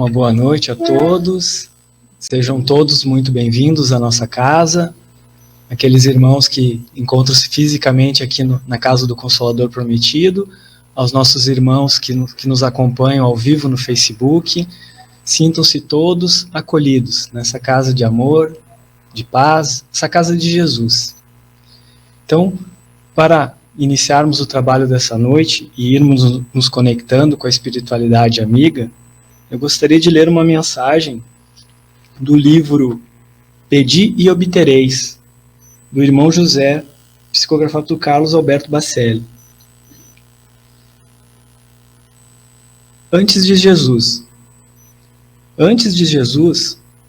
Uma boa noite a todos. Sejam todos muito bem-vindos à nossa casa. Aqueles irmãos que encontram-se fisicamente aqui na Casa do Consolador Prometido, aos nossos irmãos que nos acompanham ao vivo no Facebook, sintam-se todos acolhidos nessa casa de amor, de paz, essa casa de Jesus. Então, para iniciarmos o trabalho dessa noite e irmos nos conectando com a espiritualidade amiga, eu gostaria de ler uma mensagem do livro Pedi e Obtereis, do irmão José, psicografado por Carlos Alberto Bacelli. Antes de Jesus,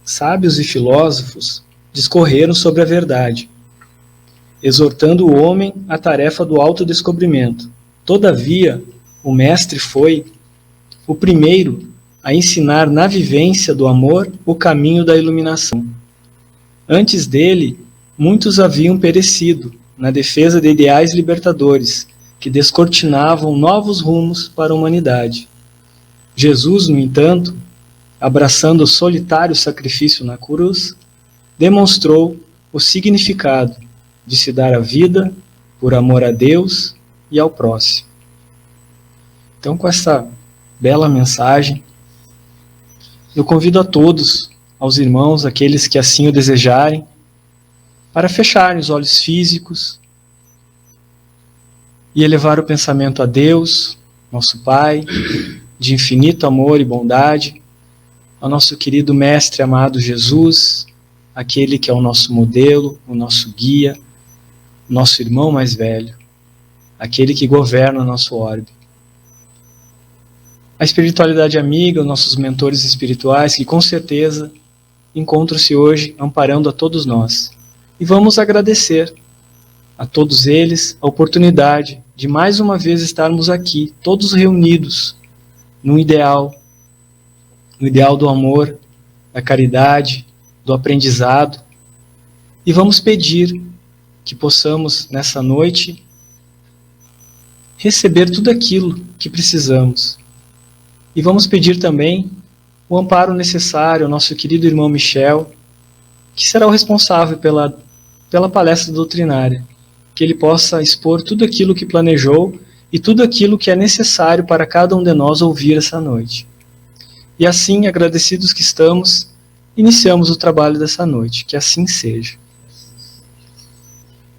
sábios e filósofos discorreram sobre a verdade, exortando o homem à tarefa do autodescobrimento. Todavia, o mestre foi o primeiro a ensinar na vivência do amor o caminho da iluminação. Antes dele, muitos haviam perecido na defesa de ideais libertadores que descortinavam novos rumos para a humanidade. Jesus, no entanto, abraçando o solitário sacrifício na cruz, demonstrou o significado de se dar a vida por amor a Deus e ao próximo. Então, com essa bela mensagem, eu convido a todos, aos irmãos, aqueles que assim o desejarem, para fecharem os olhos físicos e elevar o pensamento a Deus, nosso Pai, de infinito amor e bondade, ao nosso querido Mestre amado Jesus, aquele que é o nosso modelo, o nosso guia, nosso irmão mais velho, aquele que governa o nosso orbe. A espiritualidade amiga, os nossos mentores espirituais, que com certeza encontram-se hoje amparando a todos nós. E vamos agradecer a todos eles a oportunidade de mais uma vez estarmos aqui, todos reunidos, no ideal do amor, da caridade, do aprendizado. E vamos pedir que possamos, nessa noite, receber tudo aquilo que precisamos. E vamos pedir também o amparo necessário ao nosso querido irmão Michel, que será o responsável pela palestra doutrinária, que ele possa expor tudo aquilo que planejou e tudo aquilo que é necessário para cada um de nós ouvir essa noite. E assim, agradecidos que estamos, iniciamos o trabalho dessa noite. Que assim seja.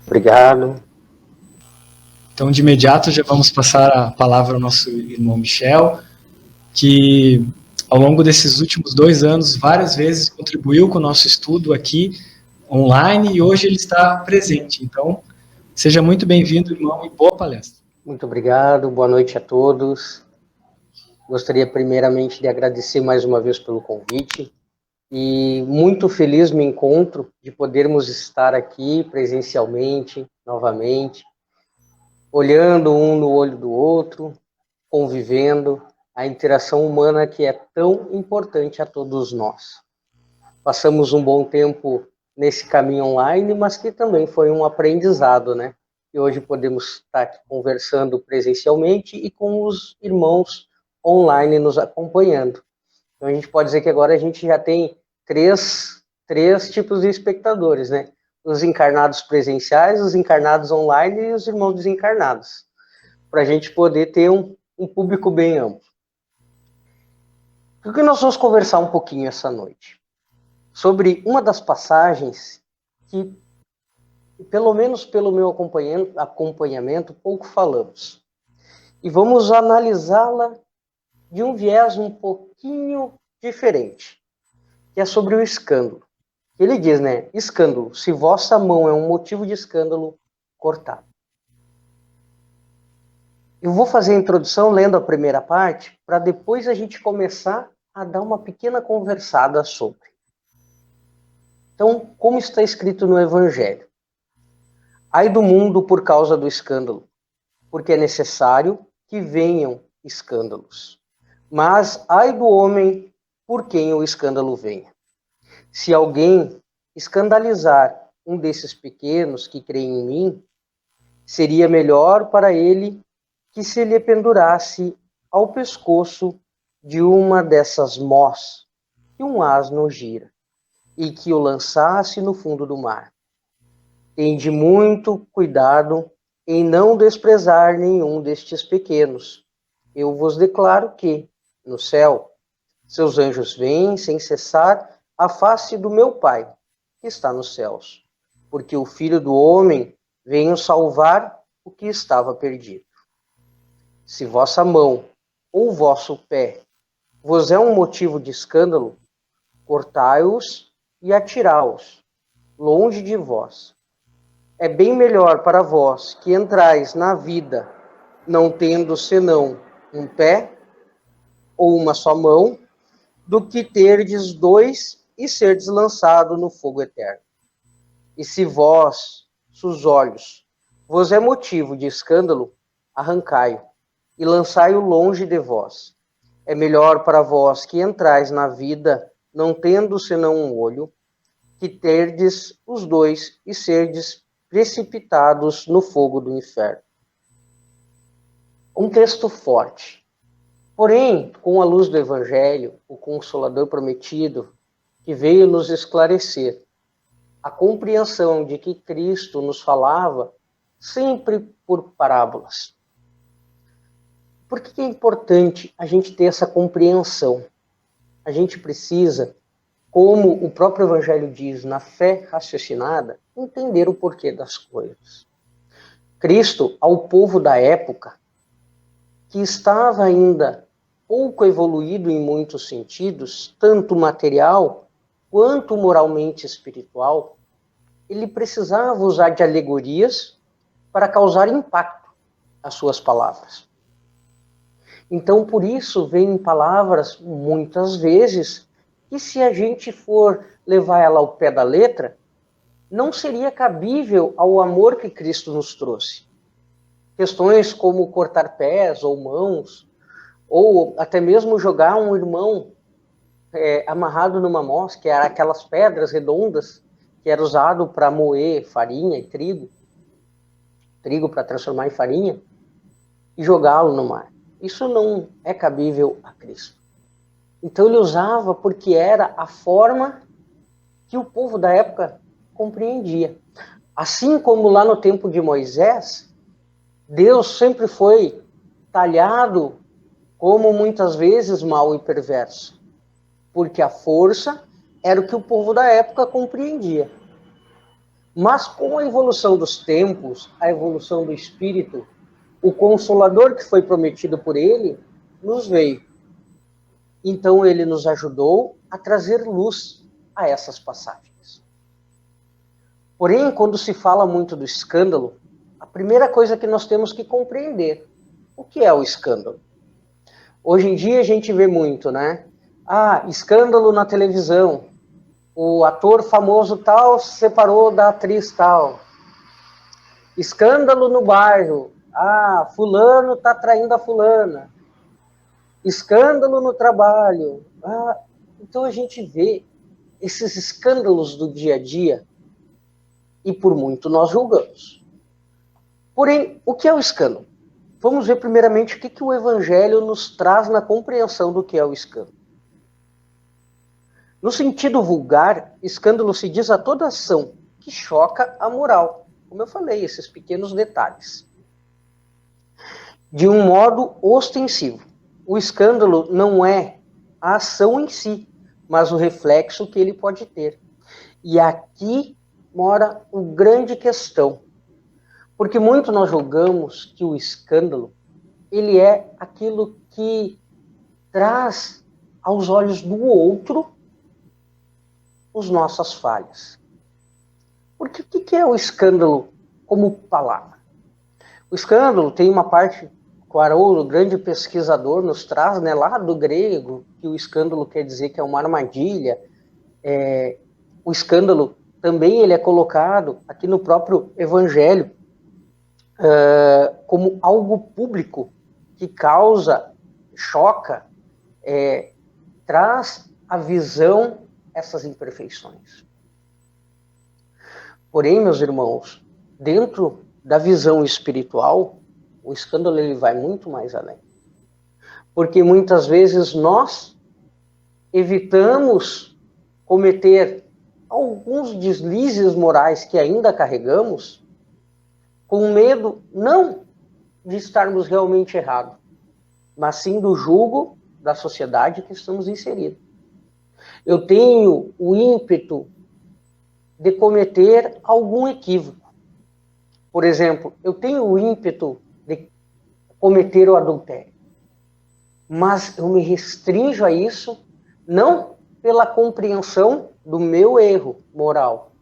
Obrigado. Então, de imediato, já vamos passar a palavra ao nosso irmão Michel, que ao longo desses últimos 2 anos, várias vezes contribuiu com o nosso estudo aqui, online, e hoje ele está presente. Então, seja muito bem-vindo, irmão, e boa palestra. Muito obrigado, boa noite a todos. Gostaria primeiramente de agradecer mais uma vez pelo convite, e muito feliz me encontro de podermos estar aqui presencialmente, novamente, olhando um no olho do outro, convivendo, a interação humana que é tão importante a todos nós. Passamos um bom tempo nesse caminho online, mas que também foi um aprendizado, né? E hoje podemos estar aqui conversando presencialmente e com os irmãos online nos acompanhando. Então a gente pode dizer que agora a gente já tem três tipos de espectadores, né? Os encarnados presenciais, os encarnados online e os irmãos desencarnados, para a gente poder ter um público bem amplo. O que nós vamos conversar um pouquinho essa noite? Sobre uma das passagens que, pelo menos pelo meu acompanhamento, pouco falamos. E vamos analisá-la de um viés um pouquinho diferente, que é sobre o escândalo. Ele diz, né, escândalo, se vossa mão é um motivo de escândalo, cortado. Eu vou fazer a introdução lendo a primeira parte, para depois a gente começar a dar uma pequena conversada sobre. Então, como está escrito no Evangelho? Ai do mundo por causa do escândalo, porque é necessário que venham escândalos. Mas ai do homem por quem o escândalo venha. Se alguém escandalizar um desses pequenos que creem em mim, seria melhor para ele que se lhe pendurasse ao pescoço de uma dessas mós que um asno gira, e que o lançasse no fundo do mar. Tende muito cuidado em não desprezar nenhum destes pequenos. Eu vos declaro que, no céu, seus anjos veem sem cessar a face do meu Pai, que está nos céus, porque o Filho do Homem veio salvar o que estava perdido. Se vossa mão ou vosso pé vos é um motivo de escândalo, cortai-os e atiraos longe de vós. É bem melhor para vós que entrais na vida, não tendo senão um pé ou uma só mão, do que terdes dois e serdes lançado no fogo eterno. E se vossos olhos vos é motivo de escândalo, arrancai-o e lançai-o longe de vós. É melhor para vós que entrais na vida, não tendo senão um olho, que terdes os dois e serdes precipitados no fogo do inferno. Um texto forte. Porém, com a luz do Evangelho, o Consolador prometido, que veio nos esclarecer a compreensão de que Cristo nos falava sempre por parábolas. Por que é importante a gente ter essa compreensão? A gente precisa, como o próprio Evangelho diz, na fé raciocinada, entender o porquê das coisas. Cristo, ao povo da época, que estava ainda pouco evoluído em muitos sentidos, tanto material quanto moralmente espiritual, ele precisava usar de alegorias para causar impacto às suas palavras. Então, por isso, vem palavras, muitas vezes, que se a gente for levar ela ao pé da letra, não seria cabível ao amor que Cristo nos trouxe. Questões como cortar pés ou mãos, ou até mesmo jogar um irmão amarrado numa mós, que era aquelas pedras redondas que era usado para moer farinha e trigo para transformar em farinha, e jogá-lo no mar. Isso não é cabível a Cristo. Então ele usava porque era a forma que o povo da época compreendia. Assim como lá no tempo de Moisés, Deus sempre foi talhado como muitas vezes mau e perverso, porque a força era o que o povo da época compreendia. Mas com a evolução dos tempos, a evolução do Espírito, o Consolador que foi prometido por ele nos veio. Então ele nos ajudou a trazer luz a essas passagens. Porém, quando se fala muito do escândalo, a primeira coisa que nós temos que compreender, o que é o escândalo? Hoje em dia a gente vê muito, né? Escândalo na televisão. O ator famoso tal se separou da atriz tal. Escândalo no bairro. Fulano está traindo a fulana. Escândalo no trabalho. Então a gente vê esses escândalos do dia a dia e por muito nós julgamos. Porém, o que é o escândalo? Vamos ver primeiramente o que o Evangelho nos traz na compreensão do que é o escândalo. No sentido vulgar, escândalo se diz a toda ação que choca a moral. Como eu falei, esses pequenos detalhes. De um modo ostensivo. O escândalo não é a ação em si, mas o reflexo que ele pode ter. E aqui mora a grande questão. Porque muito nós julgamos que o escândalo, ele é aquilo que traz aos olhos do outro as nossas falhas. Porque o que é o escândalo como palavra? O escândalo tem uma parte, que o Haroldo, o grande pesquisador, nos traz, né, lá do grego, que o escândalo quer dizer que é uma armadilha. O escândalo também ele é colocado aqui no próprio Evangelho como algo público que causa, choca, traz a visão essas imperfeições. Porém, meus irmãos, dentro da visão espiritual, o escândalo ele vai muito mais além. porque muitas vezes nós evitamos cometer alguns deslizes morais que ainda carregamos, com medo não de estarmos realmente errados, mas sim do jugo da sociedade que estamos inseridos. Eu tenho o ímpeto de cometer algum equívoco. Por exemplo, eu tenho o ímpeto de cometer o adultério, mas eu me restringo a isso, não pela compreensão do meu erro moral,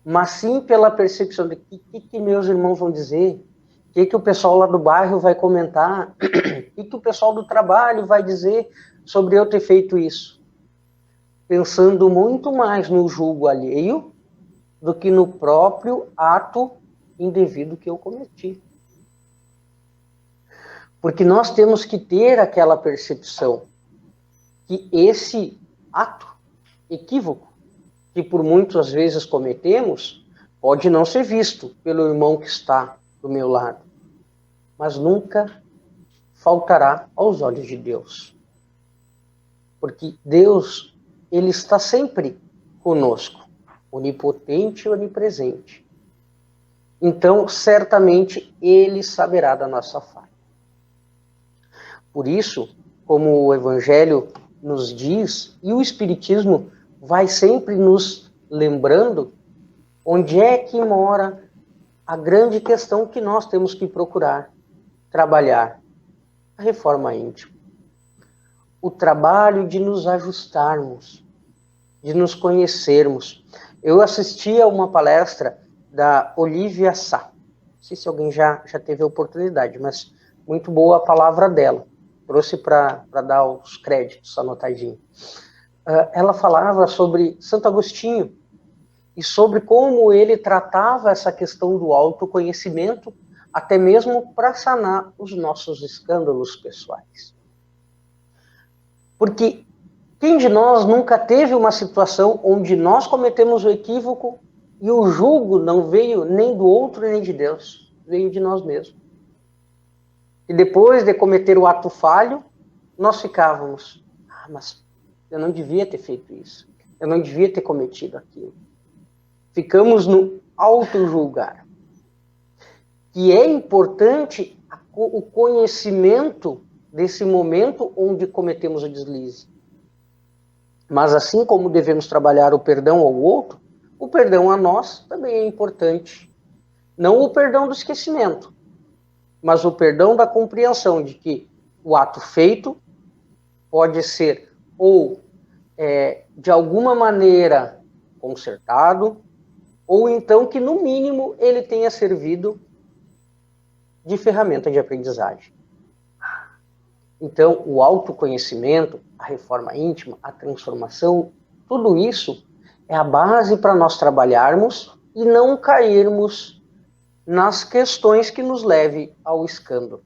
mas sim pela percepção de que meus irmãos vão dizer, o que o pessoal lá do bairro vai comentar, o que o pessoal do trabalho vai dizer sobre eu ter feito isso. Pensando muito mais no julgo alheio do que no próprio ato indevido que eu cometi. Porque nós temos que ter aquela percepção que esse ato equívoco, que por muitas vezes cometemos, pode não ser visto pelo irmão que está do meu lado, mas nunca faltará aos olhos de Deus. Porque Deus, Ele está sempre conosco, onipotente e onipresente. Então, certamente, Ele saberá da nossa falha. Por isso, como o Evangelho nos diz, e o Espiritismo vai sempre nos lembrando, onde é que mora a grande questão que nós temos que procurar trabalhar: a reforma íntima. O trabalho de nos ajustarmos, de nos conhecermos. Eu assisti a uma palestra da Olivia Sá. Não sei se alguém já teve a oportunidade, mas muito boa a palavra dela. Trouxe para dar os créditos anotadinho. Ela falava sobre Santo Agostinho e sobre como ele tratava essa questão do autoconhecimento, até mesmo para sanar os nossos escândalos pessoais. Porque quem de nós nunca teve uma situação onde nós cometemos o equívoco e o julgo não veio nem do outro nem de Deus, veio de nós mesmos? E depois de cometer o ato falho, nós ficávamos: mas eu não devia ter feito isso, eu não devia ter cometido aquilo. Ficamos no auto-julgar. E é importante o conhecimento desse momento onde cometemos o deslize. Mas assim como devemos trabalhar o perdão ao outro, o perdão a nós também é importante. Não o perdão do esquecimento, mas o perdão da compreensão de que o ato feito pode ser ou de alguma maneira consertado, ou então que no mínimo ele tenha servido de ferramenta de aprendizagem. Então, o autoconhecimento, a reforma íntima, a transformação, tudo isso é a base para nós trabalharmos e não cairmos nas questões que nos levem ao escândalo.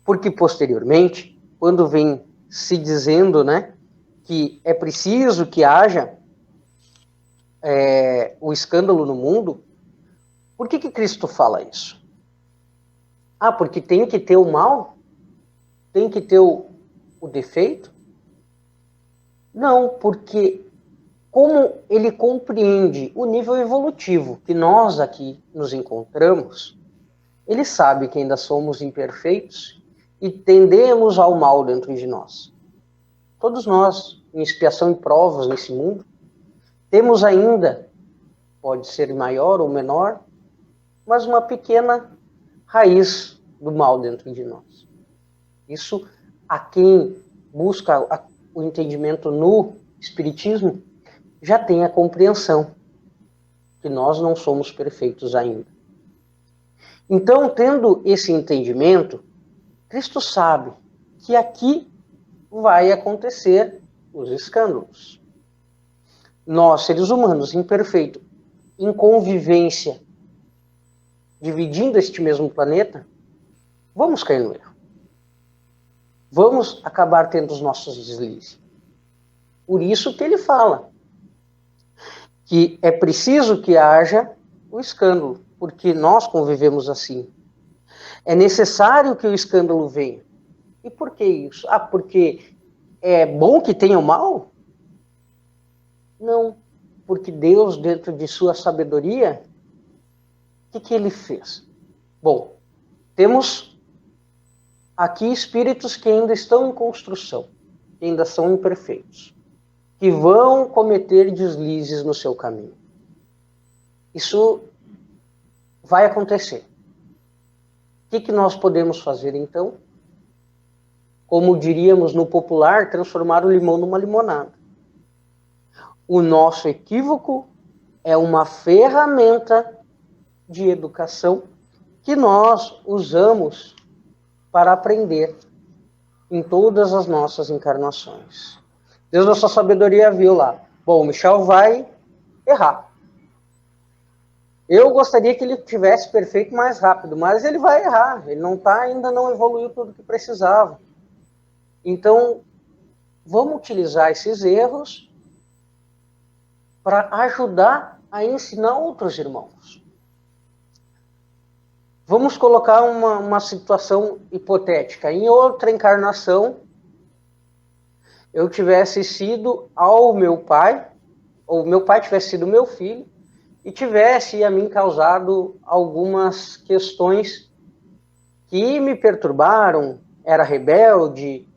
Porque, posteriormente, quando vem se dizendo, né, que é preciso que haja o escândalo no mundo, por que Cristo fala isso? Porque tem que ter o mal? Tem que ter o defeito? Não, porque como ele compreende o nível evolutivo que nós aqui nos encontramos, ele sabe que ainda somos imperfeitos e tendemos ao mal dentro de nós. Todos nós, em expiação e provas nesse mundo, temos ainda, pode ser maior ou menor, mas uma pequena raiz do mal dentro de nós. Isso, a quem busca o entendimento no Espiritismo, já tem a compreensão que nós não somos perfeitos ainda. Então, tendo esse entendimento, Cristo sabe que aqui vai acontecer os escândalos. Nós, seres humanos imperfeitos, em convivência, dividindo este mesmo planeta, vamos cair no erro. Vamos acabar tendo os nossos deslizes. Por isso que ele fala que é preciso que haja o escândalo, porque nós convivemos assim. É necessário que o escândalo venha, E por que isso? Ah, porque é bom que tenha o mal? Não, porque Deus, dentro de sua sabedoria, o que ele fez? Bom, temos aqui espíritos que ainda estão em construção, que ainda são imperfeitos, que vão cometer deslizes no seu caminho. Isso vai acontecer. O que nós podemos fazer, então? Como diríamos no popular, transformar o limão numa limonada. O nosso equívoco é uma ferramenta de educação que nós usamos para aprender em todas as nossas encarnações. Deus, na sua sabedoria, viu lá. Bom, o Michel vai errar. Eu gostaria que ele tivesse perfeito mais rápido, mas ele vai errar. Ele ainda não evoluiu tudo o que precisava. Então, vamos utilizar esses erros para ajudar a ensinar outros irmãos. Vamos colocar uma situação hipotética. Em outra encarnação, eu tivesse sido ao meu pai, ou meu pai tivesse sido meu filho, e tivesse a mim causado algumas questões que me perturbaram, era rebelde,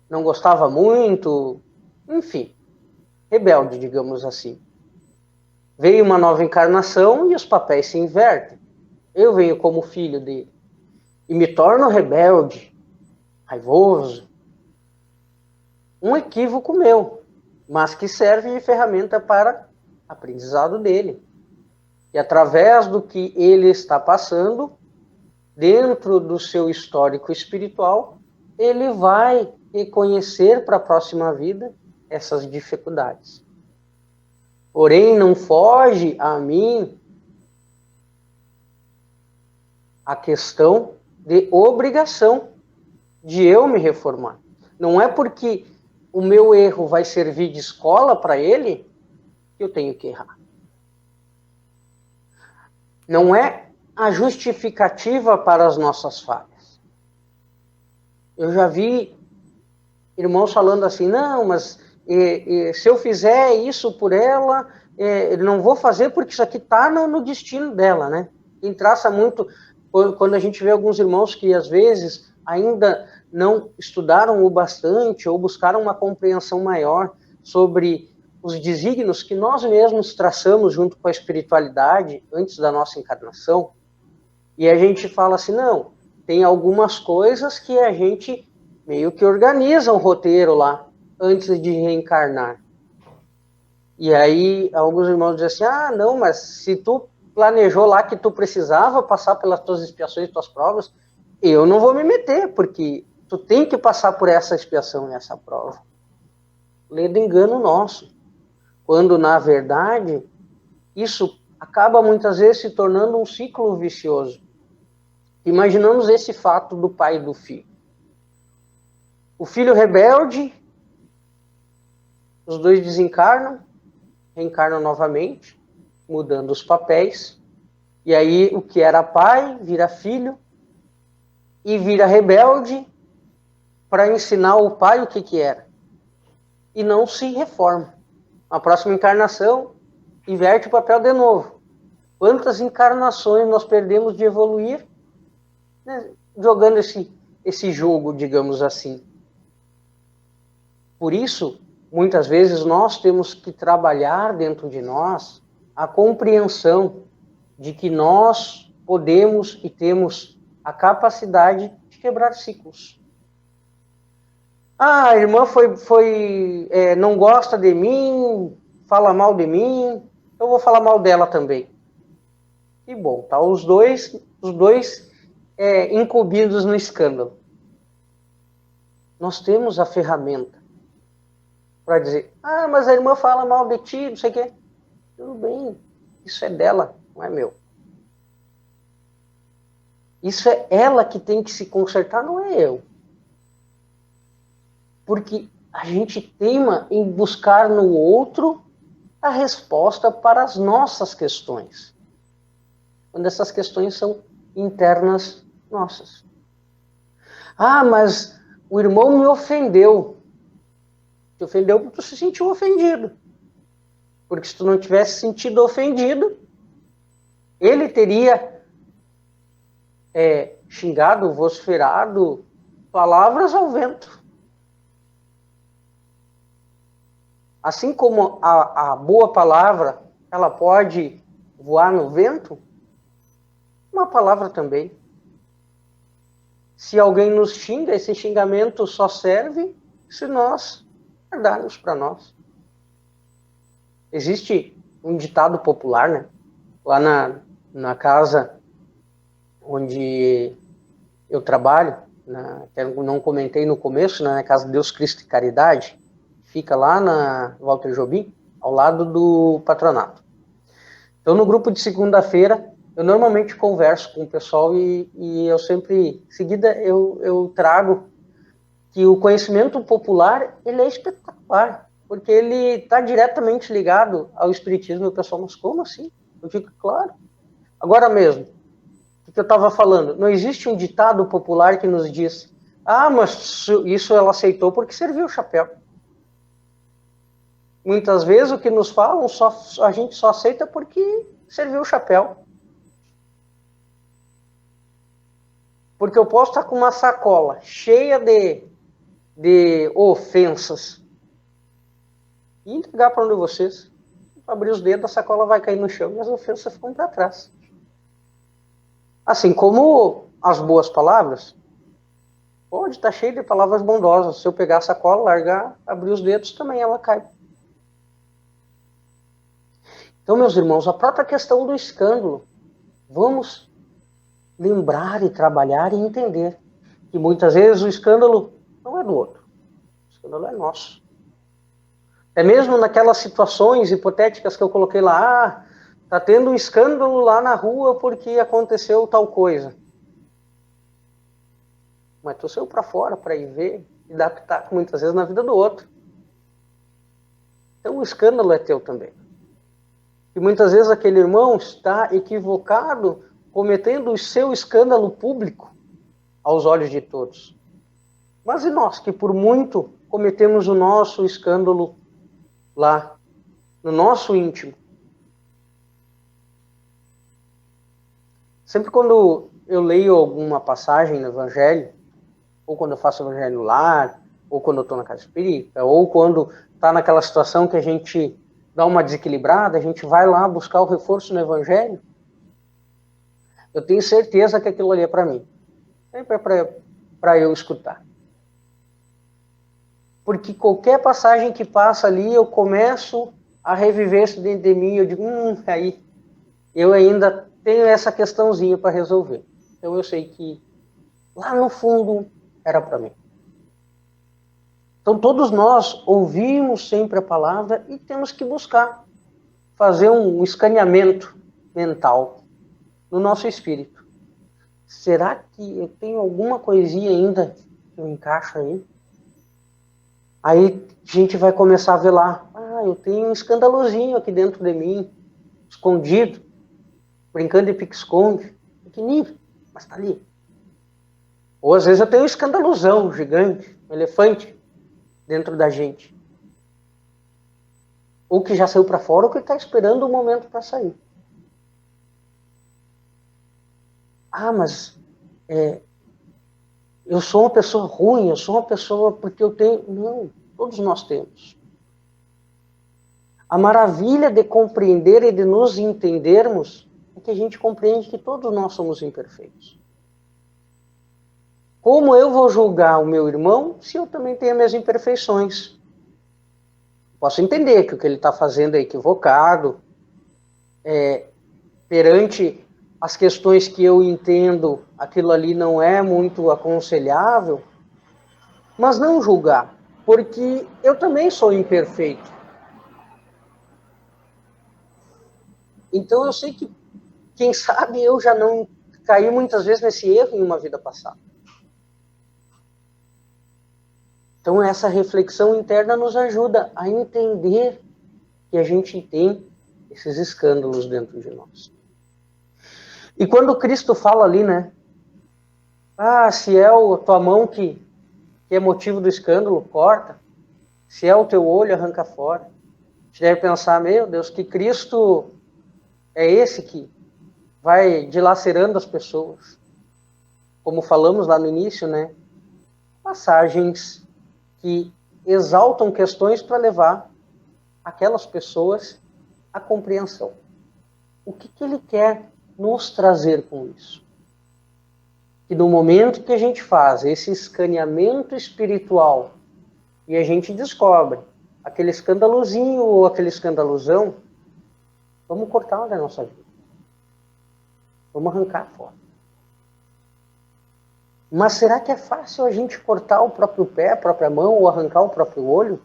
não gostava muito, enfim, rebelde, digamos assim. Veio uma nova encarnação e os papéis se invertem. Eu venho como filho dele e me torno rebelde, raivoso. Um equívoco meu, mas que serve de ferramenta para aprendizado dele. E através do que ele está passando, dentro do seu histórico espiritual, ele vai reconhecer para a próxima vida essas dificuldades. Porém, não foge a mim a questão de obrigação de eu me reformar. Não é porque o meu erro vai servir de escola para ele que eu tenho que errar. Não é a justificativa para as nossas falhas. Eu já vi irmãos falando assim, não, mas se eu fizer isso por ela, não vou fazer porque isso aqui está no destino dela, né? Quem traça muito, quando a gente vê alguns irmãos que às vezes ainda não estudaram o bastante ou buscaram uma compreensão maior sobre os desígnios que nós mesmos traçamos junto com a espiritualidade antes da nossa encarnação, e a gente fala assim, não, tem algumas coisas que a gente meio que organiza um roteiro lá, antes de reencarnar. E aí, alguns irmãos dizem assim, não, mas se tu planejou lá que tu precisava passar pelas tuas expiações, tuas provas, eu não vou me meter, porque tu tem que passar por essa expiação e essa prova. Lê do engano nosso. Quando, na verdade, isso acaba muitas vezes se tornando um ciclo vicioso. Imaginamos esse fato do pai e do filho. O filho rebelde, os dois desencarnam, reencarnam novamente, mudando os papéis, e aí o que era pai vira filho, e vira rebelde para ensinar o pai o que era. E não se reforma. Na próxima encarnação, inverte o papel de novo. Quantas encarnações nós perdemos de evoluir, né, jogando esse jogo, digamos assim. Por isso, muitas vezes nós temos que trabalhar dentro de nós a compreensão de que nós podemos e temos a capacidade de quebrar ciclos. A irmã não gosta de mim, fala mal de mim, eu vou falar mal dela também. E bom, tá os dois incumbidos no escândalo. Nós temos a ferramenta para dizer, mas a irmã fala mal de ti, não sei o quê. Tudo bem, isso é dela, não é meu. Isso é ela que tem que se consertar, não é eu. Porque a gente teima em buscar no outro a resposta para as nossas questões. Quando essas questões são internas nossas. Ah, mas o irmão me ofendeu. Te ofendeu porque tu se sentiu ofendido. Porque se tu não tivesse sentido ofendido, ele teria xingado, vociferado palavras ao vento. Assim como a boa palavra, ela pode voar no vento, uma palavra também. Se alguém nos xinga, esse xingamento só serve se nós guardarmos para nós. Existe um ditado popular, né? Lá na casa onde eu trabalho, que eu não comentei no começo, na Casa de Deus, Cristo e Caridade, fica lá na Walter Jobim, ao lado do patronato. Então, no grupo de segunda-feira, eu normalmente converso com o pessoal e eu sempre, em seguida, eu trago que o conhecimento popular, ele é espetacular, porque ele está diretamente ligado ao espiritismo. E o pessoal, mas como assim? Eu digo, claro. Agora mesmo, o que eu estava falando, não existe um ditado popular que nos diz, ah, mas isso ela aceitou porque serviu o chapéu. Muitas vezes o que nos falam, a gente só aceita porque serviu o chapéu. Porque eu posso estar com uma sacola cheia de ofensas e entregar para um de vocês. Abrir os dedos, a sacola vai cair no chão e as ofensas ficam para trás. Assim como as boas palavras, pode estar cheio de palavras bondosas. Se eu pegar a sacola, largar, abrir os dedos, também ela cai. Então, meus irmãos, a própria questão do escândalo, vamos lembrar e trabalhar e entender que muitas vezes o escândalo não é do outro, o escândalo é nosso. É mesmo naquelas situações hipotéticas que eu coloquei lá, tá tendo um escândalo lá na rua porque aconteceu tal coisa. Mas tu saiu para fora para ir ver e dar pitaco muitas vezes na vida do outro. Então o escândalo é teu também. E muitas vezes aquele irmão está equivocado, cometendo o seu escândalo público aos olhos de todos. Mas e nós, que por muito cometemos o nosso escândalo lá, no nosso íntimo? Sempre quando eu leio alguma passagem no Evangelho, ou quando eu faço o Evangelho no lar, ou quando eu estou na casa espírita, ou quando está naquela situação que a gente dá uma desequilibrada, a gente vai lá buscar o reforço no Evangelho, eu tenho certeza que aquilo ali é para mim. Sempre é para eu escutar. Porque qualquer passagem que passa ali, eu começo a reviver isso dentro de mim, eu digo, aí, eu ainda tenho essa questãozinha para resolver. Então eu sei que lá no fundo era para mim. Então todos nós ouvimos sempre a palavra e temos que buscar fazer um escaneamento mental no nosso espírito. Será que eu tenho alguma coisinha ainda que eu encaixo aí? Aí a gente vai começar a ver lá, eu tenho um escandalozinho aqui dentro de mim, escondido, brincando de pique-esconde, pequenininho, mas tá ali. Ou às vezes eu tenho um escandalozão gigante, um elefante dentro da gente. Ou que já saiu para fora, ou que está esperando o momento para sair. Mas eu sou uma pessoa ruim, eu sou uma pessoa porque eu tenho... Não, todos nós temos. A maravilha de compreender e de nos entendermos é que a gente compreende que todos nós somos imperfeitos. Como eu vou julgar o meu irmão se eu também tenho as minhas imperfeições? Posso entender que o que ele está fazendo é equivocado, perante as questões que eu entendo, aquilo ali não é muito aconselhável, mas não julgar, porque eu também sou imperfeito. Então eu sei que, quem sabe, eu já não caí muitas vezes nesse erro em uma vida passada. Então essa reflexão interna nos ajuda a entender que a gente tem esses escândalos dentro de nós. E quando Cristo fala ali, né, Ah, se é a tua mão que é motivo do escândalo, corta. Se é o teu olho, arranca fora. A gente deve pensar, meu Deus, que Cristo é esse que vai dilacerando as pessoas. Como falamos lá no início, né? Passagens que exaltam questões para levar aquelas pessoas à compreensão. O que ele quer nos trazer com isso? Que no momento que a gente faz esse escaneamento espiritual e a gente descobre aquele escandalozinho ou aquele escandalozão, vamos cortar da nossa vida. Vamos arrancar fora. Mas será que é fácil a gente cortar o próprio pé, a própria mão ou arrancar o próprio olho?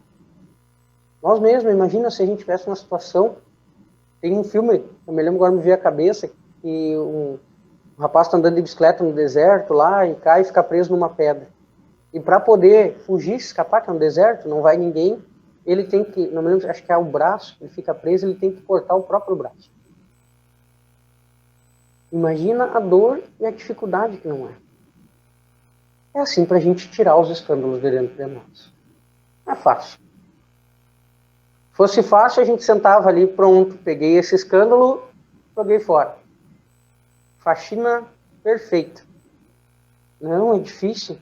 Nós mesmos, imagina se a gente tivesse uma situação. Tem um filme, eu me lembro agora, me veio à cabeça, que um rapaz está andando de bicicleta no deserto lá e cai e fica preso numa pedra. E para poder fugir, escapar, que é um deserto, não vai ninguém, ele tem que, não me lembro, acho que é o braço, ele fica preso, ele tem que cortar o próprio braço. Imagina a dor e a dificuldade que não é. É assim para a gente tirar os escândalos de dentro de nós. Não é fácil. Se fosse fácil, a gente sentava ali, pronto, peguei esse escândalo, joguei fora. Faxina perfeita. Não, é difícil.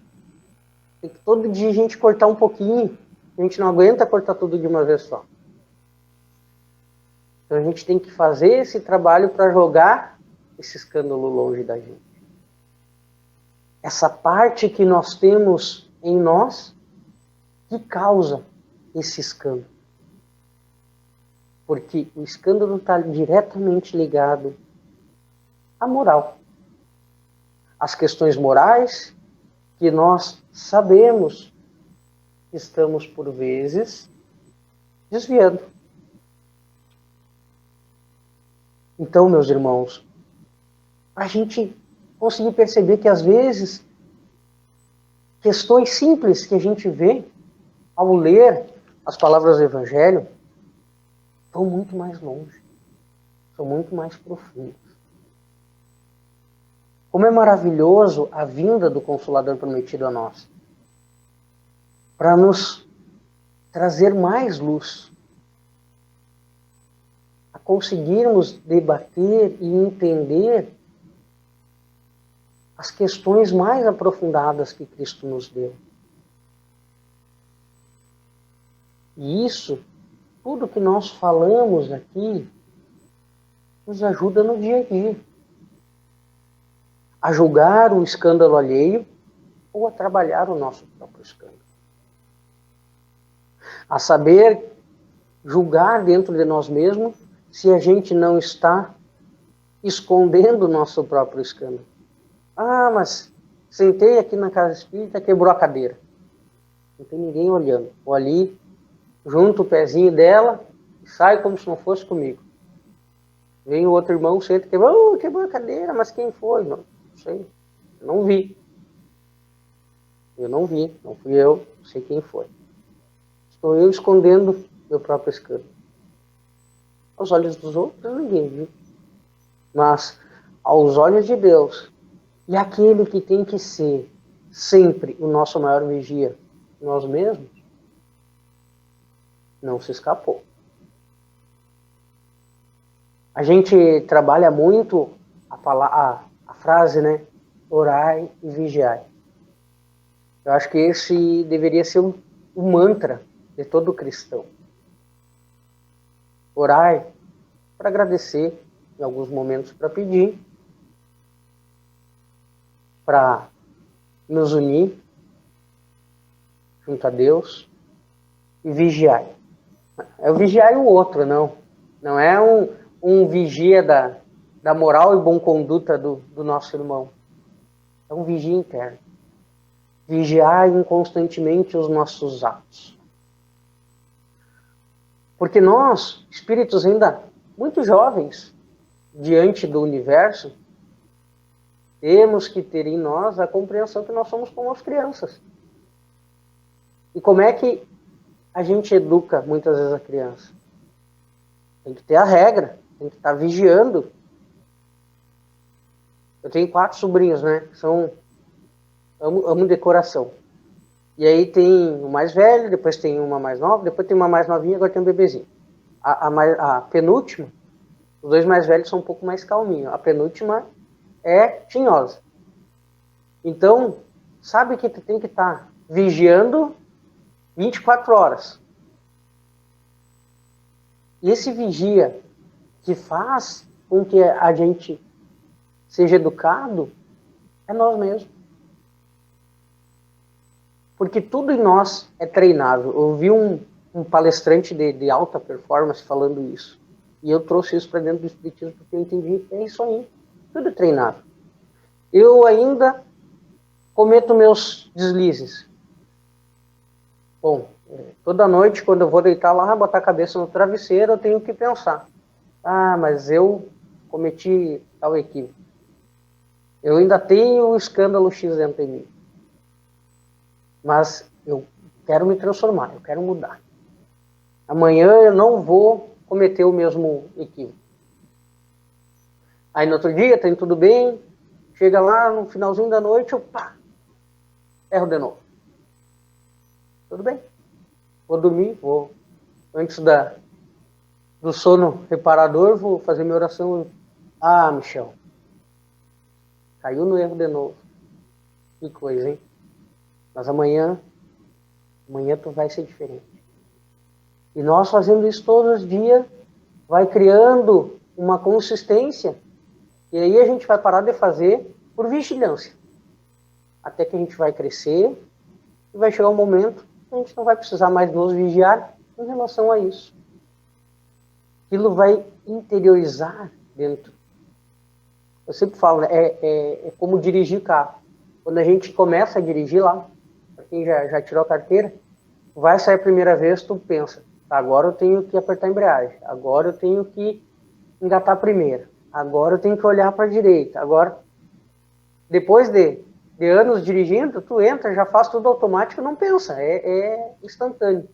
Tem que todo dia a gente cortar um pouquinho. A gente não aguenta cortar tudo de uma vez só. Então a gente tem que fazer esse trabalho para jogar esse escândalo longe da gente. Essa parte que nós temos em nós que causa esse escândalo. Porque o escândalo está diretamente ligado à moral. As questões morais que nós sabemos que estamos, por vezes, desviando. Então, meus irmãos, a gente conseguir perceber que, às vezes, questões simples que a gente vê ao ler as palavras do Evangelho vão muito mais longe, são muito mais profundas. Como é maravilhoso a vinda do Consolador prometido a nós, para nos trazer mais luz, a conseguirmos debater e entender as questões mais aprofundadas que Cristo nos deu. E isso, tudo que nós falamos aqui, nos ajuda no dia a dia. A julgar o escândalo alheio ou a trabalhar o nosso próprio escândalo. A saber julgar dentro de nós mesmos se a gente não está escondendo o nosso próprio escândalo. Ah, mas sentei aqui na casa espírita, quebrou a cadeira. Não tem ninguém olhando. Vou ali, junto o pezinho dela e sai como se não fosse comigo. Vem o outro irmão, senta e quebrou a cadeira, mas quem foi? Não sei, eu não vi. Não fui eu, não sei quem foi. Estou eu escondendo meu próprio escândalo. Aos olhos dos outros, ninguém viu. Mas, aos olhos de Deus, e aquele que tem que ser sempre o nosso maior vigia, nós mesmos, não se escapou. A gente trabalha muito a frase, né? Orai e vigiai. Eu acho que esse deveria ser o mantra de todo cristão. Orai para agradecer, em alguns momentos para pedir, para nos unir junto a Deus e vigiai. É o vigiar o outro, não. Não é um vigia da moral e bom conduta do nosso irmão. É um vigia interno. Vigiar constantemente os nossos atos. Porque nós, espíritos ainda muito jovens, diante do universo, temos que ter em nós a compreensão que nós somos como as crianças. E como é que a gente educa muitas vezes a criança? Tem que ter a regra, tem que estar vigiando. Eu tenho 4 sobrinhos, né? São amo decoração. E aí tem o mais velho, depois tem uma mais nova, depois tem uma mais novinha, agora tem um bebezinho. A penúltima, os dois mais velhos são um pouco mais calminhos. A penúltima é tinhosa. Então, sabe que tu tem que estar vigiando 24 horas. E esse vigia que faz com que a gente seja educado é nós mesmos. Porque tudo em nós é treinável. Eu vi um palestrante de alta performance falando isso. E eu trouxe isso para dentro do Espiritismo porque eu entendi que é isso aí. Tudo é treinável. Eu ainda cometo meus deslizes. Bom, toda noite, quando eu vou deitar lá, botar a cabeça no travesseiro, eu tenho que pensar. Ah, mas eu cometi tal equívoco. Eu ainda tenho um escândalo X dentro de mim. Mas eu quero me transformar, eu quero mudar. Amanhã eu não vou cometer o mesmo equívoco. Aí no outro dia, tem tudo bem, chega lá no finalzinho da noite, eu erro de novo. Tudo bem. Vou dormir, vou. Antes do sono reparador, vou fazer minha oração. Ah, Michel, caiu no erro de novo. Que coisa, hein? Mas amanhã tu vai ser diferente. E nós fazendo isso todos os dias, vai criando uma consistência, e aí a gente vai parar de fazer por vigilância. Até que a gente vai crescer, e vai chegar um momento que a gente não vai precisar mais nos vigiar em relação a isso. Aquilo vai interiorizar dentro. Eu sempre falo, é como dirigir carro. Quando a gente começa a dirigir lá, para quem já tirou a carteira, vai sair a primeira vez, tu pensa, tá, agora eu tenho que apertar a embreagem, agora eu tenho que engatar a primeira, agora eu tenho que olhar para a direita, agora, depois de anos dirigindo, tu entra, já faz tudo automático, não pensa, é instantâneo.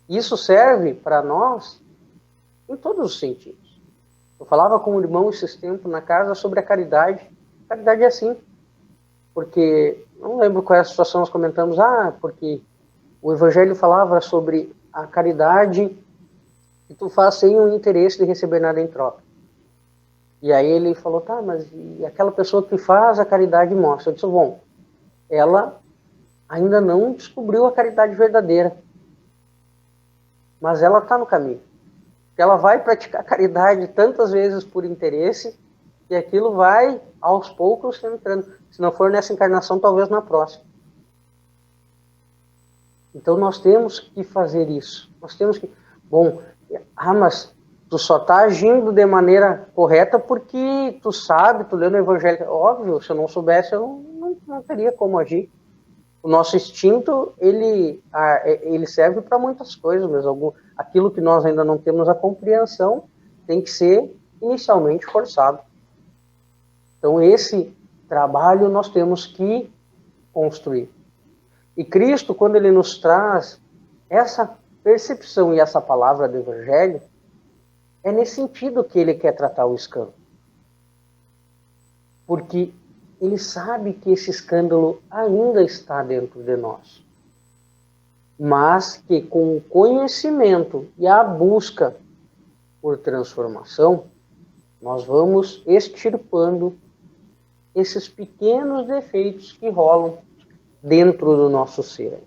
Isso serve para nós em todos os sentidos. Eu falava com o irmão esses tempos na casa sobre a caridade. A caridade é assim. Porque, não lembro qual é a situação, nós comentamos, porque o Evangelho falava sobre a caridade que tu faz sem o interesse de receber nada em troca. E aí ele falou, tá, mas e aquela pessoa que faz a caridade mostra? Eu disse, bom, ela ainda não descobriu a caridade verdadeira, mas ela está no caminho. Ela vai praticar caridade tantas vezes por interesse, e aquilo vai, aos poucos, entrando. Se não for nessa encarnação, talvez na próxima. Então nós temos que fazer isso. Nós temos que... Bom, mas tu só está agindo de maneira correta porque tu sabe, tu leu no Evangelho. Óbvio, se eu não soubesse, eu não teria como agir. O nosso instinto, ele serve para muitas coisas, mas aquilo que nós ainda não temos a compreensão tem que ser inicialmente forçado. Então esse trabalho nós temos que construir. E Cristo, quando ele nos traz essa percepção e essa palavra do Evangelho, é nesse sentido que ele quer tratar o escândalo. Porque ele sabe que esse escândalo ainda está dentro de nós. Mas que com o conhecimento e a busca por transformação, nós vamos extirpando esses pequenos defeitos que rolam dentro do nosso ser.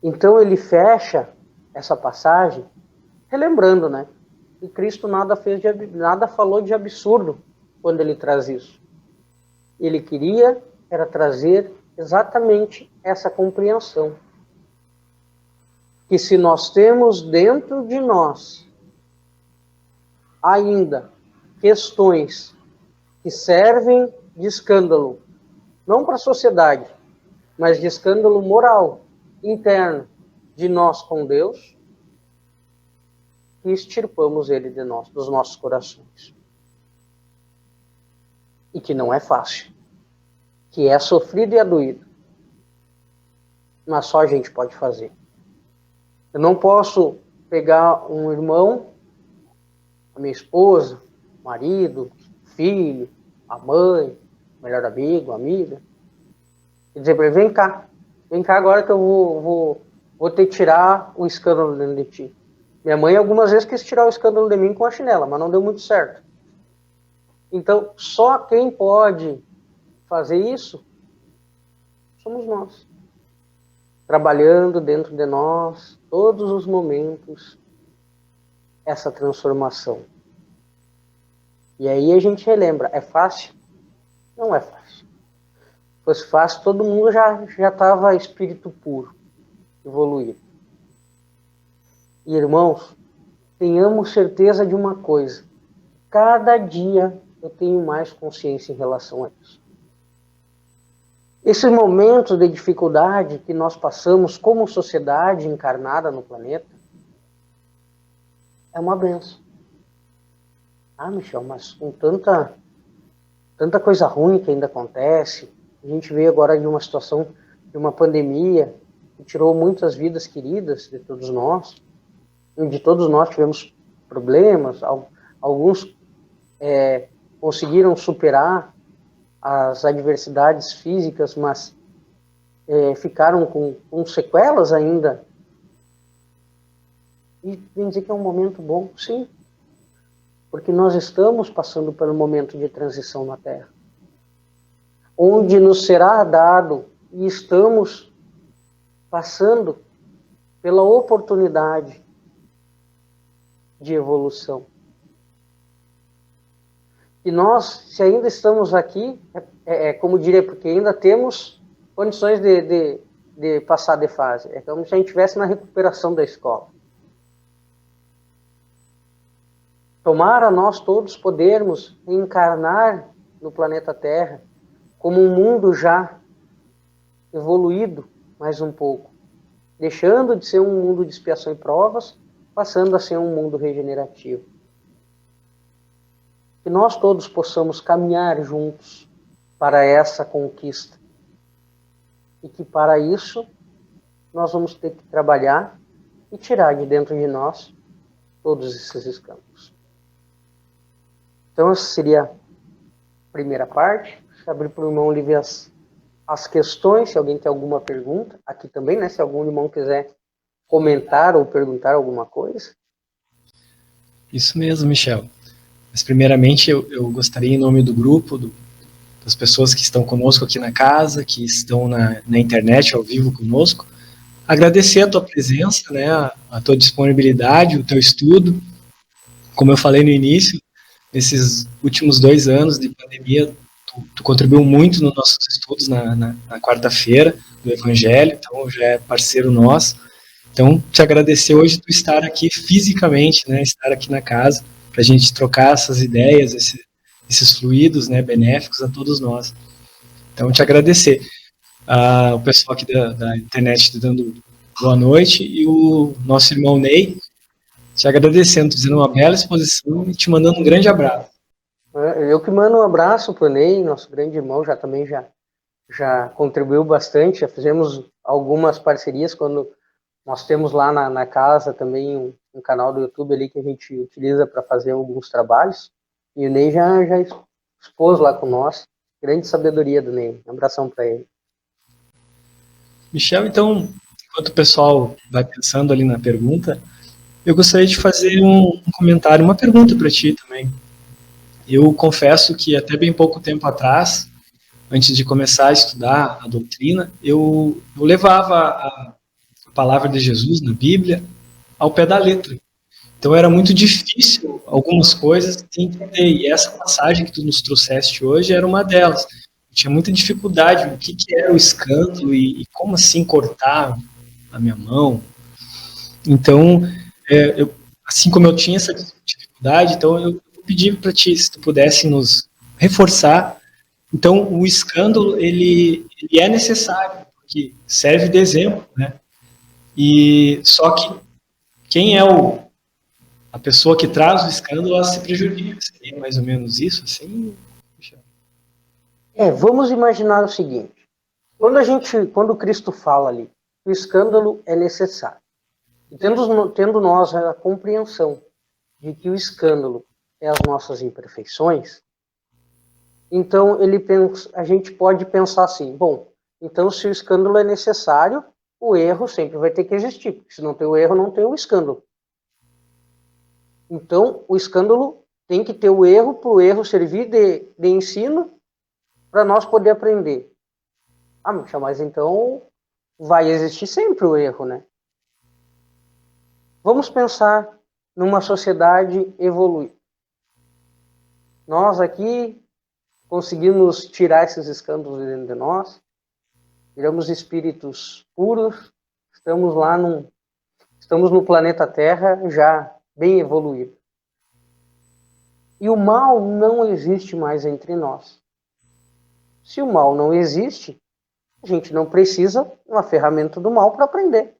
Então ele fecha essa passagem relembrando, né, que Cristo nada falou de absurdo quando ele traz isso. Ele queria era trazer exatamente essa compreensão. Que se nós temos dentro de nós ainda questões que servem de escândalo, não para a sociedade, mas de escândalo moral, interno, de nós com Deus, que extirpamos ele de nós, dos nossos corações. E que não é fácil, que é sofrido e é doído, mas só a gente pode fazer. Eu não posso pegar um irmão, a minha esposa, marido, filho, a mãe, melhor amigo, amiga, e dizer para ele, vem cá agora que eu vou ter que tirar o escândalo dentro de ti. Minha mãe algumas vezes quis tirar o escândalo de mim com a chinela, mas não deu muito certo. Então, só quem pode fazer isso somos nós. Trabalhando dentro de nós, todos os momentos, essa transformação. E aí a gente relembra, é fácil? Não é fácil. Se fosse fácil, todo mundo já estava espírito puro, evoluído. E, irmãos, tenhamos certeza de uma coisa. Cada dia eu tenho mais consciência em relação a isso. Esses momentos de dificuldade que nós passamos como sociedade encarnada no planeta é uma bênção. Ah, Michel, mas com tanta coisa ruim que ainda acontece, a gente veio agora de uma situação de uma pandemia que tirou muitas vidas queridas de todos nós, onde todos nós tivemos problemas, alguns conseguiram superar as adversidades físicas, mas ficaram com sequelas ainda. E vem dizer que é um momento bom, sim, porque nós estamos passando por um momento de transição na Terra, onde nos será dado, e estamos passando pela oportunidade de evolução. E nós, se ainda estamos aqui, como diria, porque ainda temos condições de passar de fase. É como se a gente estivesse na recuperação da escola. Tomara nós todos podermos encarnar no planeta Terra como um mundo já evoluído mais um pouco, deixando de ser um mundo de expiação e provas, passando a ser um mundo regenerativo. Que nós todos possamos caminhar juntos para essa conquista. E que para isso nós vamos ter que trabalhar e tirar de dentro de nós todos esses escândalos. Então essa seria a primeira parte. Abrir para o irmão Olívio as questões, se alguém tem alguma pergunta. Aqui também, né? Se algum irmão quiser comentar ou perguntar alguma coisa. Isso mesmo, Michel. Mas primeiramente eu gostaria, em nome do grupo, das pessoas que estão conosco aqui na casa, que estão na internet ao vivo conosco, agradecer a tua presença, né, a tua disponibilidade, o teu estudo. Como eu falei no início, nesses últimos 2 anos de pandemia, tu contribuiu muito nos nossos estudos na quarta-feira do Evangelho, então já é parceiro nosso. Então, te agradecer hoje tu estar aqui fisicamente, né, estar aqui na casa, para a gente trocar essas ideias, esses fluidos, né, benéficos a todos nós. Então, te agradecer. O pessoal aqui da internet te dando boa noite, e o nosso irmão Ney te agradecendo, te dizendo uma bela exposição e te mandando um grande abraço. Eu que mando um abraço para o Ney, nosso grande irmão, já contribuiu bastante, já fizemos algumas parcerias quando nós temos lá na casa também um canal do YouTube ali que a gente utiliza para fazer alguns trabalhos, e o Ney já expôs lá com nós, grande sabedoria do Ney, um abração para ele. Michel, então, enquanto o pessoal vai pensando ali na pergunta, eu gostaria de fazer um comentário, uma pergunta para ti também. Eu confesso que até bem pouco tempo atrás, antes de começar a estudar a doutrina, eu levava a palavra de Jesus na Bíblia ao pé da letra. Então era muito difícil algumas coisas entender, e essa passagem que tu nos trouxeste hoje era uma delas. Eu tinha muita dificuldade, o que era o escândalo e como assim cortar a minha mão. Então, assim como eu tinha essa dificuldade, então eu pedi para ti, se tu pudesse nos reforçar. Então, o escândalo, ele é necessário, porque serve de exemplo, né? E só que quem é a pessoa que traz o escândalo, ela se prejudica. Seria mais ou menos isso, assim? Vamos imaginar o seguinte. Quando Cristo fala ali, o escândalo é necessário. E tendo nós a compreensão de que o escândalo é as nossas imperfeições, Então, a gente pode pensar assim, bom, então se o escândalo é necessário, o erro sempre vai ter que existir, porque se não tem o erro, não tem o escândalo. Então, o escândalo tem que ter o erro para o erro servir de ensino para nós poder aprender. Ah, mas então vai existir sempre o erro, né? Vamos pensar numa sociedade evoluída. Nós aqui conseguimos tirar esses escândalos de dentro de nós, viramos espíritos puros, estamos no planeta Terra já bem evoluído. E o mal não existe mais entre nós. Se o mal não existe, a gente não precisa de uma ferramenta do mal para aprender.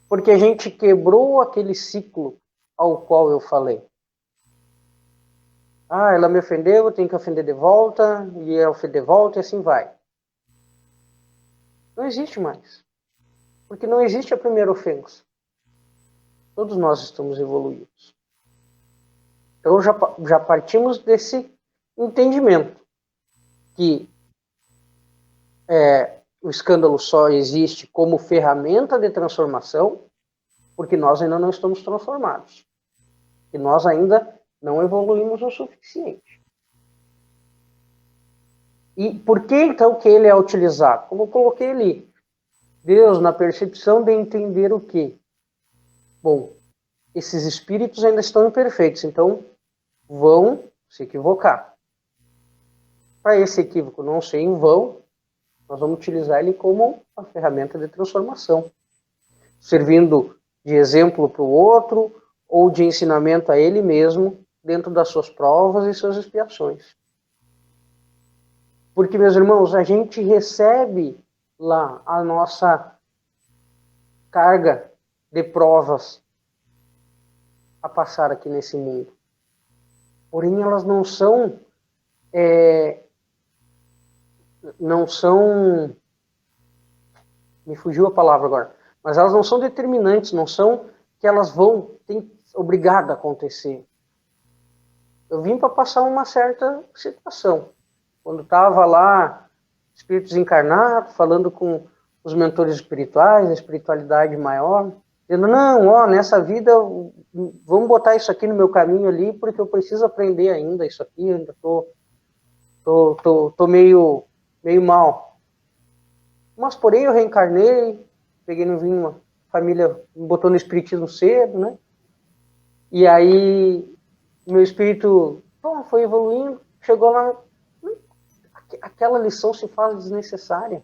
Porque a gente quebrou aquele ciclo ao qual eu falei. Ah, ela me ofendeu, eu tenho que ofender de volta, e ela ofender de volta, e assim vai. Não existe mais. Porque não existe a primeira ofensa. Todos nós estamos evoluídos. Então já partimos desse entendimento que o escândalo só existe como ferramenta de transformação porque nós ainda não estamos transformados. E nós ainda não evoluímos o suficiente. E por que então que ele é utilizado? Como eu coloquei ali, Deus na percepção de entender o quê? Bom, esses espíritos ainda estão imperfeitos, então vão se equivocar. Para esse equívoco não ser em vão, nós vamos utilizar ele como uma ferramenta de transformação, servindo de exemplo para o outro ou de ensinamento a ele mesmo dentro das suas provas e suas expiações. Porque, meus irmãos, a gente recebe lá a nossa carga de provas a passar aqui nesse mundo. Porém, elas não são me fugiu a palavra agora, mas elas não são determinantes, não são que elas tem obrigado a acontecer. Eu vim para passar uma certa situação. Quando estava lá, espíritos encarnados, falando com os mentores espirituais, a espiritualidade maior, dizendo, não, nessa vida, vamos botar isso aqui no meu caminho ali, porque eu preciso aprender ainda isso aqui, ainda tô meio mal. Mas, porém, eu reencarnei, peguei no vinho, uma família me botou no espiritismo cedo, né? E aí, meu espírito foi evoluindo, chegou lá, aquela lição se faz desnecessária.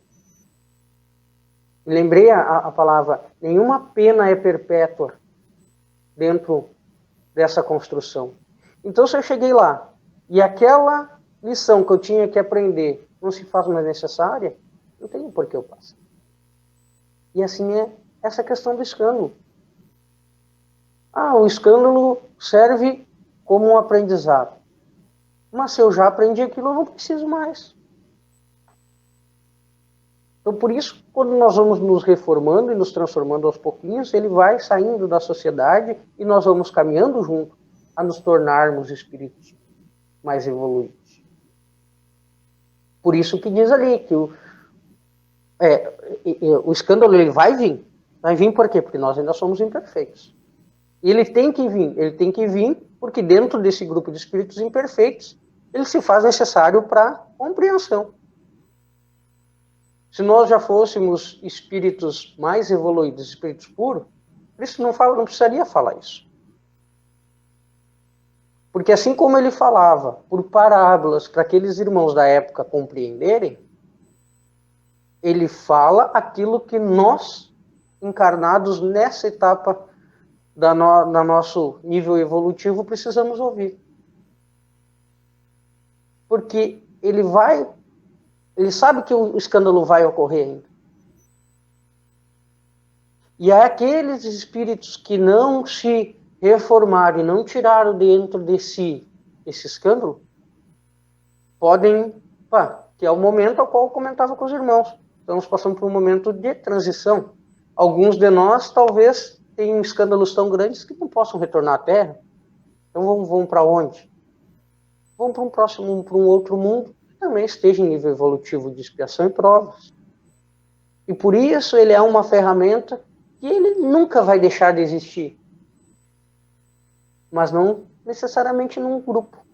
Lembrei a palavra, nenhuma pena é perpétua dentro dessa construção. Então, se eu cheguei lá, e aquela lição que eu tinha que aprender não se faz mais necessária, não tem por que eu passar. E assim é essa questão do escândalo. O escândalo serve como um aprendizado. Mas se eu já aprendi aquilo, eu não preciso mais. Então, por isso, quando nós vamos nos reformando e nos transformando aos pouquinhos, ele vai saindo da sociedade e nós vamos caminhando junto a nos tornarmos espíritos mais evoluídos. Por isso que diz ali que o escândalo ele vai vir. Vai vir por quê? Porque nós ainda somos imperfeitos. E ele tem que vir porque dentro desse grupo de espíritos imperfeitos, ele se faz necessário para compreensão. Se nós já fôssemos espíritos mais evoluídos, espíritos puros, por isso não precisaria falar isso. Porque assim como ele falava por parábolas para aqueles irmãos da época compreenderem, ele fala aquilo que nós, encarnados nessa etapa do nosso nível evolutivo, precisamos ouvir. Porque ele sabe que o escândalo vai ocorrer ainda. E aqueles espíritos que não se reformaram e não tiraram dentro de si esse escândalo, podem, que é o momento ao qual eu comentava com os irmãos. Estamos passando por um momento de transição. Alguns de nós, talvez, tenham escândalos tão grandes que não possam retornar à Terra. Então vão para onde? vão para um outro mundo, que também esteja em nível evolutivo de expiação e provas. E por isso ele é uma ferramenta que ele nunca vai deixar de existir. Mas não necessariamente num grupo.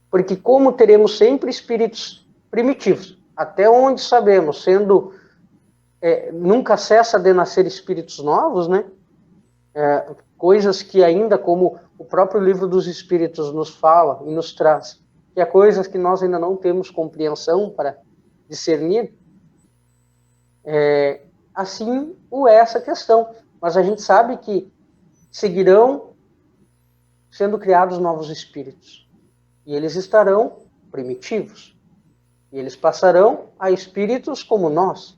Porque como teremos sempre espíritos primitivos, até onde sabemos, sendo nunca cessa de nascer espíritos novos, né? Coisas que ainda, como o próprio livro dos Espíritos nos fala e nos traz, que há coisas que nós ainda não temos compreensão para discernir, assim é essa questão. Mas a gente sabe que seguirão sendo criados novos espíritos. E eles estarão primitivos. E eles passarão a espíritos como nós.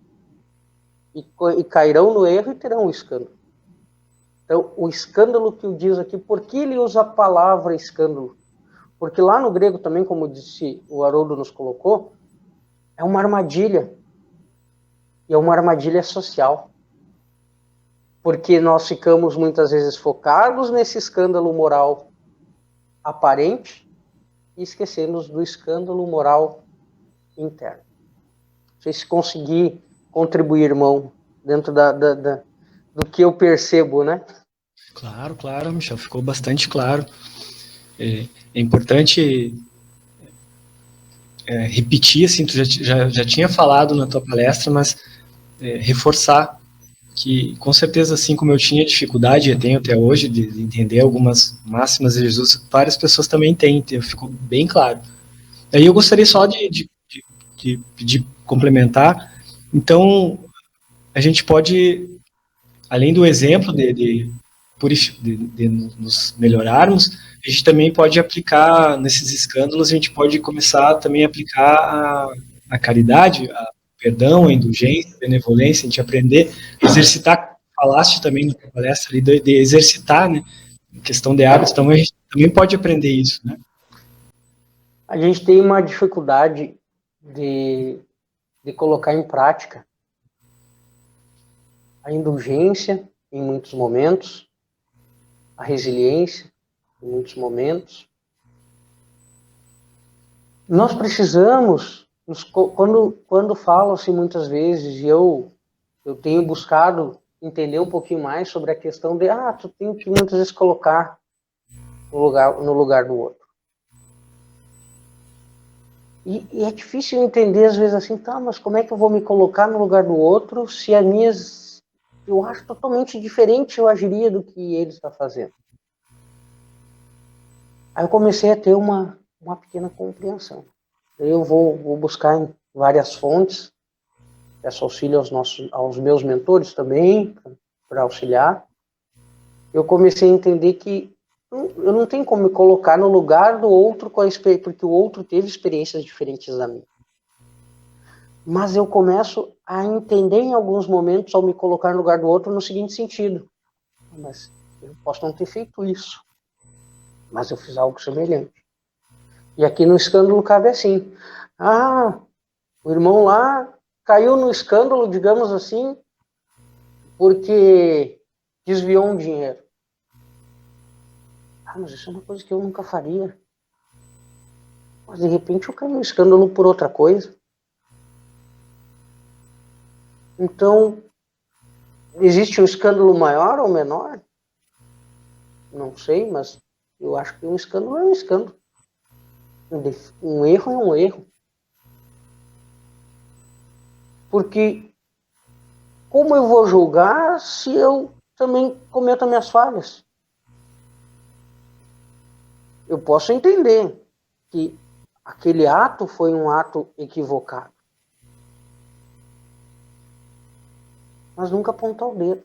E cairão no erro e terão o escândalo. Então, o escândalo que o diz aqui, por que ele usa a palavra escândalo? Porque lá no grego também, como disse o Haroldo nos colocou, é uma armadilha. E é uma armadilha social. Porque nós ficamos muitas vezes focados nesse escândalo moral aparente e esquecemos do escândalo moral interno. Não sei se consegui contribuir, irmão, dentro do que eu percebo, né? Claro, Michel, ficou bastante claro. É importante repetir, assim, tu já tinha falado na tua palestra, mas reforçar que, com certeza, assim como eu tinha dificuldade, eu tenho até hoje, de entender algumas máximas de Jesus, várias pessoas também têm, ficou bem claro. Aí eu gostaria só de complementar. Então, a gente pode, além do exemplo de nos melhorarmos, a gente também pode aplicar nesses escândalos, a gente pode começar também a aplicar a caridade, a perdão, a indulgência, a benevolência, a gente aprender a exercitar, falaste também na palestra ali de exercitar, né, questão de hábitos, então a gente também pode aprender isso, né? A gente tem uma dificuldade de colocar em prática a indulgência em muitos momentos, a resiliência em muitos momentos. Nós precisamos, quando falam-se muitas vezes, e eu tenho buscado entender um pouquinho mais sobre a questão de, tu tem que muitas vezes colocar no lugar do outro. E é difícil entender às vezes assim, mas como é que eu vou me colocar no lugar do outro se as minhas, eu acho totalmente diferente eu agiria do que ele está fazendo. Aí eu comecei a ter uma pequena compreensão. Eu vou buscar em várias fontes, peço auxílio aos meus mentores também, para auxiliar. Eu comecei a entender que eu não tenho como me colocar no lugar do outro, porque o outro teve experiências diferentes da minha. Mas eu começo a entender em alguns momentos, ao me colocar no lugar do outro, no seguinte sentido. Mas eu posso não ter feito isso, mas eu fiz algo semelhante. E aqui no escândalo cabe assim. O irmão lá caiu no escândalo, digamos assim, porque desviou um dinheiro. Mas isso é uma coisa que eu nunca faria. Mas de repente eu caí no escândalo por outra coisa. Então, existe um escândalo maior ou menor? Não sei, mas eu acho que um escândalo é um escândalo. Um erro é um erro. Porque como eu vou julgar se eu também cometo as minhas falhas? Eu posso entender que aquele ato foi um ato equivocado. Mas nunca apontar o dedo.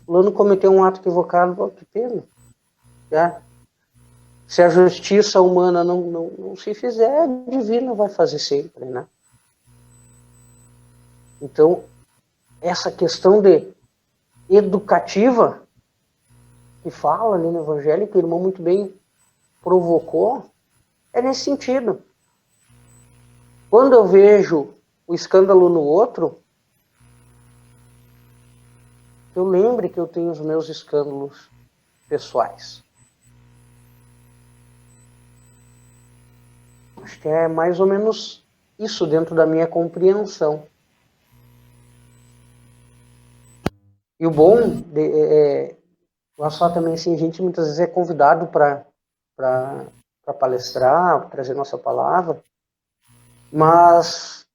Fulano cometeu um ato equivocado, que pena. Se a justiça humana não se fizer, a divina vai fazer sempre, né? Então, essa questão de educativa que fala ali no Evangelho, que o irmão muito bem provocou, é nesse sentido. Quando eu vejo o escândalo no outro, eu lembro que eu tenho os meus escândalos pessoais. Acho que é mais ou menos isso dentro da minha compreensão. E o bom eu só também, assim, a gente muitas vezes é convidado para palestrar, trazer nossa palavra, mas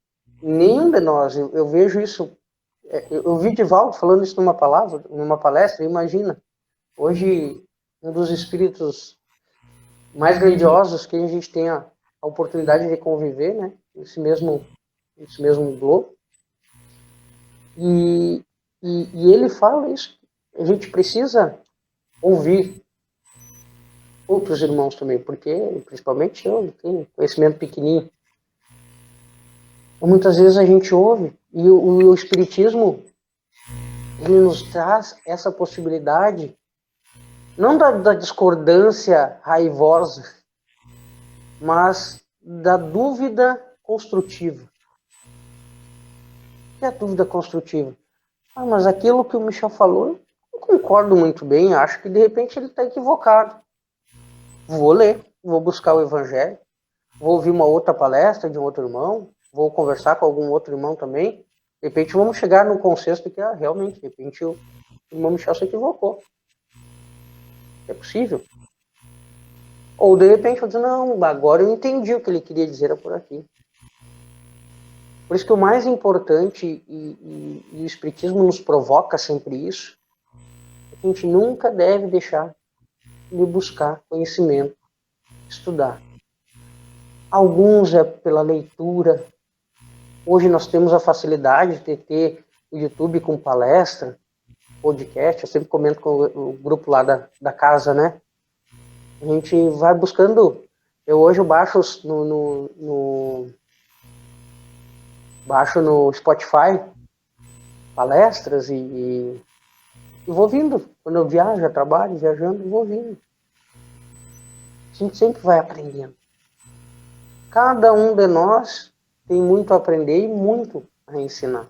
nenhum de nós, eu vejo isso, eu vi Divaldo falando isso numa palestra, imagina, hoje um dos espíritos mais grandiosos que a gente tem a oportunidade de conviver, né, nesse mesmo globo, e ele fala isso, a gente precisa ouvir outros irmãos também, porque principalmente eu tenho conhecimento pequenininho. Muitas vezes a gente ouve e o Espiritismo ele nos traz essa possibilidade não da discordância raivosa, mas da dúvida construtiva. O que é a dúvida construtiva? Mas aquilo que o Michel falou, eu não concordo muito bem, acho que de repente ele está equivocado. Vou ler, vou buscar o Evangelho, vou ouvir uma outra palestra de um outro irmão, vou conversar com algum outro irmão também. De repente vamos chegar no consenso de que realmente, de repente o irmão Michel se equivocou. É possível? Ou de repente eu dizer, não, agora eu entendi o que ele queria dizer por aqui. Por isso que o mais importante, e o Espiritismo nos provoca sempre isso, é que a gente nunca deve deixar de buscar conhecimento, estudar. Alguns é pela leitura. Hoje nós temos a facilidade de ter o YouTube com palestra, podcast, eu sempre comento com o grupo lá da casa, né? A gente vai buscando, hoje eu baixo baixo no Spotify palestras e vou ouvindo. Quando eu viajo, trabalho, viajando, vou ouvindo. A gente sempre vai aprendendo. Cada um de nós tem muito a aprender e muito a ensinar.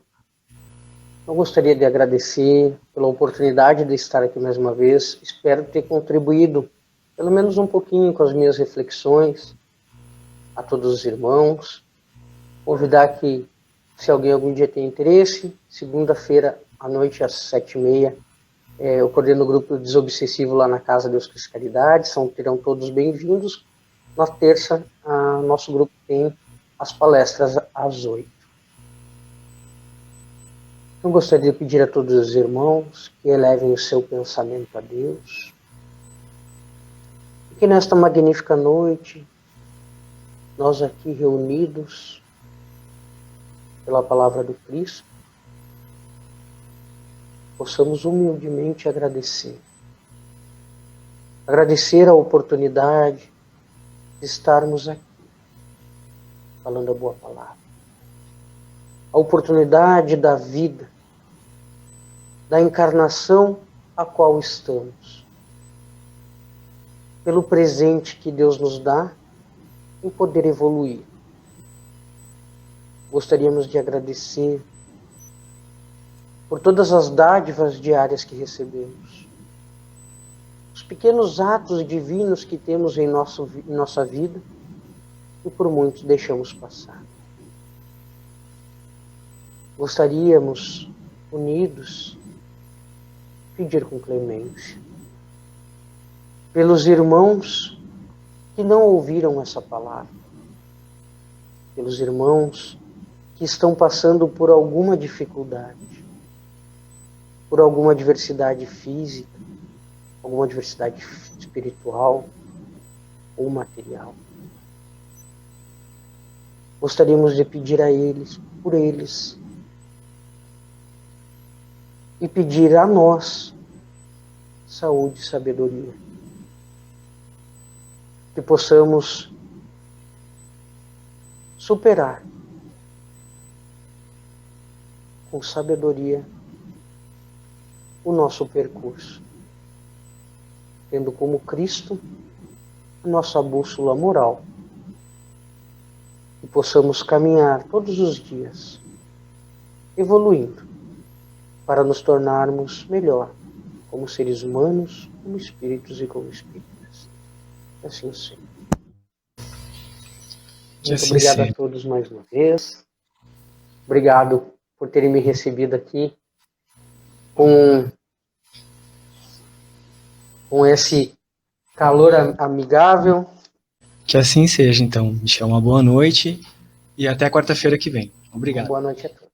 Eu gostaria de agradecer pela oportunidade de estar aqui mais uma vez. Espero ter contribuído pelo menos um pouquinho com as minhas reflexões a todos os irmãos. Convidar que, se alguém algum dia tem interesse, segunda-feira à noite às 7h30, eu coordeno o grupo Desobsessivo lá na Casa Deus Cristo Caridade, terão todos bem-vindos. Na terça, nosso grupo tem as palestras às 8h. Eu gostaria de pedir a todos os irmãos que elevem o seu pensamento a Deus. E que nesta magnífica noite, nós aqui reunidos pela palavra do Cristo, possamos humildemente agradecer. Agradecer a oportunidade de estarmos aqui, falando a boa palavra. A oportunidade da vida, da encarnação a qual estamos. Pelo presente que Deus nos dá em poder evoluir. Gostaríamos de agradecer por todas as dádivas diárias que recebemos. Os pequenos atos divinos que temos em nossa vida e por muitos deixamos passar. Gostaríamos, unidos, pedir com clemência pelos irmãos que não ouviram essa palavra, pelos irmãos que estão passando por alguma dificuldade, por alguma adversidade física, alguma adversidade espiritual ou material. Gostaríamos de pedir a eles, por eles, e pedir a nós saúde e sabedoria. Que possamos superar com sabedoria o nosso percurso, tendo como Cristo a nossa bússola moral, e possamos caminhar todos os dias, evoluindo, para nos tornarmos melhor, como seres humanos, como espíritos e como espíritas. Assim seja. Que Muito assim obrigado a seja. todos mais uma vez. Obrigado por terem me recebido aqui com esse calor amigável. Que assim seja, então. Michel, uma boa noite e até quarta-feira que vem. Uma Obrigado. boa noite a todos.